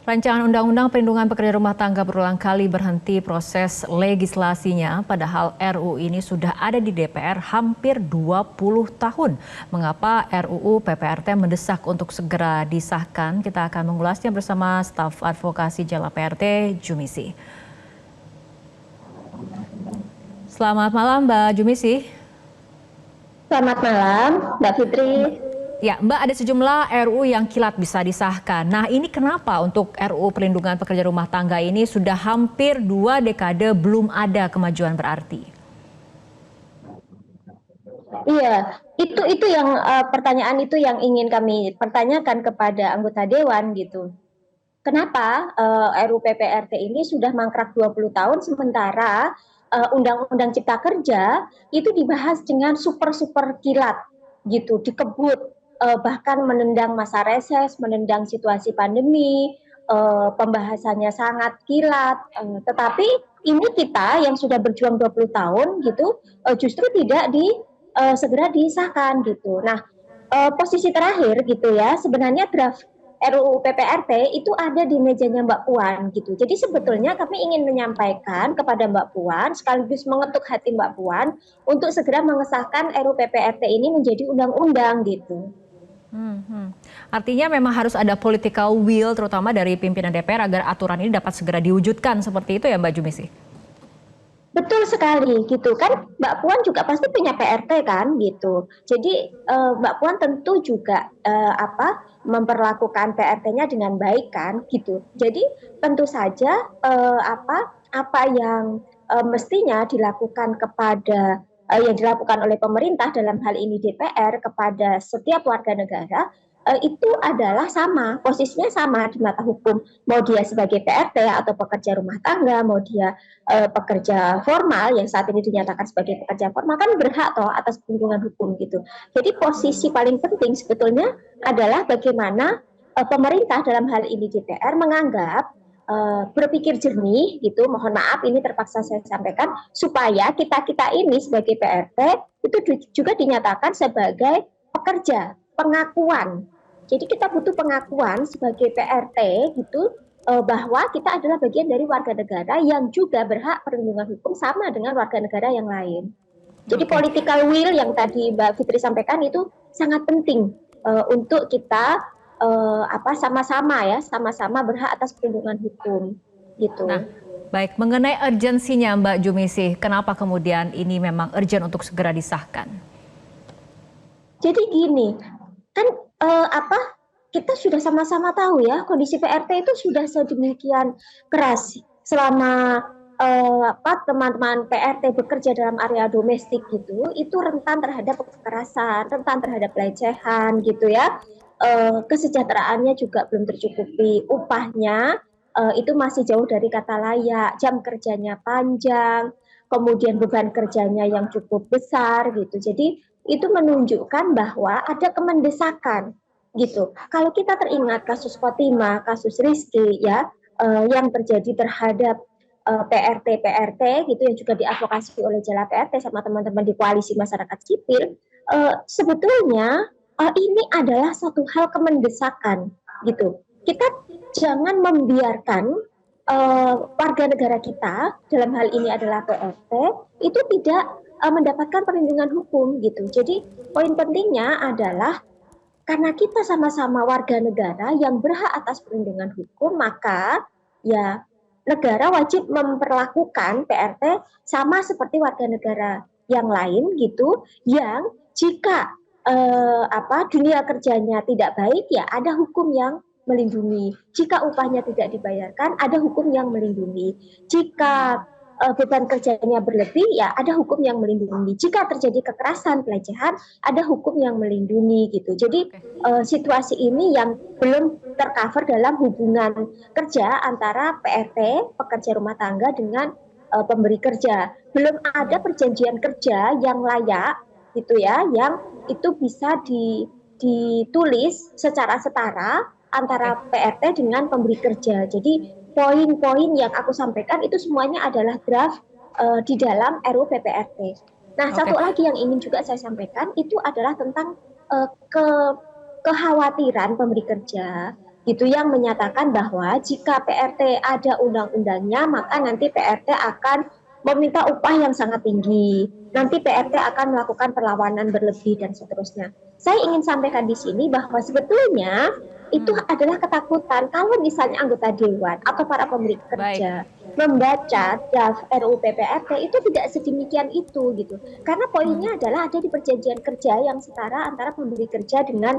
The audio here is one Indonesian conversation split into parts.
Rancangan Undang-Undang Perlindungan Pekerja Rumah Tangga berulang kali berhenti proses legislasinya, padahal RUU ini sudah ada di DPR hampir 20 tahun. Mengapa RUU PPRT mendesak untuk segera disahkan? Kita akan mengulasnya bersama staf advokasi Jala PRT, Jumisi. Selamat malam Mbak Jumisi. Selamat malam, Mbak Fitri. Ya, Mbak, ada sejumlah RUU yang kilat bisa disahkan. Nah, ini kenapa untuk RUU Perlindungan Pekerja Rumah Tangga ini sudah hampir 2 dekade belum ada kemajuan berarti? Iya, itu yang pertanyaan itu yang ingin kami pertanyakan kepada anggota dewan gitu. Kenapa RUU PPRT ini sudah mangkrak 20 tahun sementara Undang-Undang Cipta Kerja itu dibahas dengan super kilat gitu, dikebut, bahkan menendang masa reses, menendang situasi pandemi, pembahasannya sangat kilat, tetapi ini kita yang sudah berjuang 20 tahun gitu, justru tidak segera disahkan gitu. Nah, posisi terakhir gitu ya, sebenarnya draft RUU PPRT itu ada di mejanya Mbak Puan gitu. Jadi sebetulnya kami ingin menyampaikan kepada Mbak Puan sekaligus mengetuk hati Mbak Puan untuk segera mengesahkan RUU PPRT ini menjadi undang-undang gitu. Artinya memang harus ada political will terutama dari pimpinan DPR agar aturan ini dapat segera diwujudkan seperti itu ya Mbak Jumisi? Betul sekali gitu kan, Mbak Puan juga pasti punya PRT kan gitu. Jadi Mbak Puan tentu juga memperlakukan PRT-nya dengan baik kan gitu. Jadi tentu saja apa yang mestinya dilakukan kepada yang dilakukan oleh pemerintah dalam hal ini DPR kepada setiap warga negara itu adalah sama, posisinya sama di mata hukum. Mau dia sebagai PRT atau pekerja rumah tangga, mau dia pekerja formal yang saat ini dinyatakan sebagai pekerja formal kan berhak toh atas perlindungan hukum gitu. Jadi posisi paling penting sebetulnya adalah bagaimana pemerintah dalam hal ini DPR menganggap berpikir jernih gitu. Mohon maaf ini terpaksa saya sampaikan supaya kita ini sebagai PRT itu juga dinyatakan sebagai pekerja, pengakuan. Jadi kita butuh pengakuan sebagai PRT gitu bahwa kita adalah bagian dari warga negara yang juga berhak perlindungan hukum sama dengan warga negara yang lain. Jadi political will yang tadi Mbak Fitri sampaikan itu sangat penting untuk kita sama-sama berhak atas perlindungan hukum gitu. Nah, baik, mengenai urgensinya Mbak Jumisi, kenapa kemudian ini memang urgent untuk segera disahkan? Jadi gini, kan kita sudah sama-sama tahu ya kondisi PRT itu sudah sedemikian keras selama teman-teman PRT bekerja dalam area domestik gitu, itu rentan terhadap kekerasan, rentan terhadap pelecehan gitu ya. Kesejahteraannya juga belum tercukupi, upahnya itu masih jauh dari kata layak, jam kerjanya panjang, kemudian beban kerjanya yang cukup besar gitu. Jadi itu menunjukkan bahwa ada kemendesakan gitu. Kalau kita teringat kasus Fatima, kasus Rizky ya yang terjadi terhadap PRT gitu yang juga diadvokasi oleh Jala PRT sama teman-teman di koalisi masyarakat sipil, sebetulnya ini adalah satu hal kemendesakan gitu. Kita jangan membiarkan warga negara kita dalam hal ini adalah PRT itu tidak mendapatkan perlindungan hukum gitu. Jadi poin pentingnya adalah karena kita sama-sama warga negara yang berhak atas perlindungan hukum, maka ya negara wajib memperlakukan PRT sama seperti warga negara yang lain gitu, yang jika dunia kerjanya tidak baik ya ada hukum yang melindungi. Jika upahnya tidak dibayarkan, ada hukum yang melindungi. Jika beban kerjanya berlebih, ya ada hukum yang melindungi. Jika terjadi kekerasan, pelecehan, ada hukum yang melindungi gitu. Jadi situasi ini yang belum tercover dalam hubungan kerja antara PRT, pekerja rumah tangga dengan pemberi kerja. Belum ada perjanjian kerja yang layak gitu ya, yang itu bisa ditulis secara setara antara PRT dengan pemberi kerja. Jadi poin-poin yang aku sampaikan itu semuanya adalah draft di dalam RUU PPRT. Nah, satu lagi yang ingin juga saya sampaikan itu adalah tentang kekhawatiran pemberi kerja gitu, yang menyatakan bahwa jika PRT ada undang-undangnya, maka nanti PRT akan meminta upah yang sangat tinggi. Nanti PRT akan melakukan perlawanan berlebih dan seterusnya. Saya ingin sampaikan di sini bahwa sebetulnya itu adalah ketakutan kalau misalnya anggota dewan atau para pemilik kerja membaca draft RUU PPRT itu tidak sedemikian itu gitu. Karena poinnya adalah ada di perjanjian kerja yang setara antara pemberi kerja dengan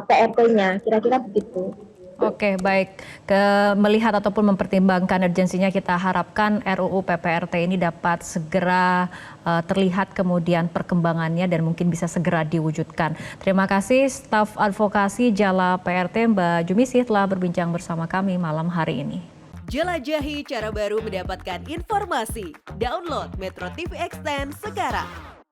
PRT-nya, kira-kira begitu. Oke, baik. Melihat ataupun mempertimbangkan urgensinya, kita harapkan RUU PPRT ini dapat segera terlihat kemudian perkembangannya dan mungkin bisa segera diwujudkan. Terima kasih staf advokasi Jala PRT Mbak Jumisi telah berbincang bersama kami malam hari ini. Jelajahi cara baru mendapatkan informasi. Download Metro TV Extend sekarang.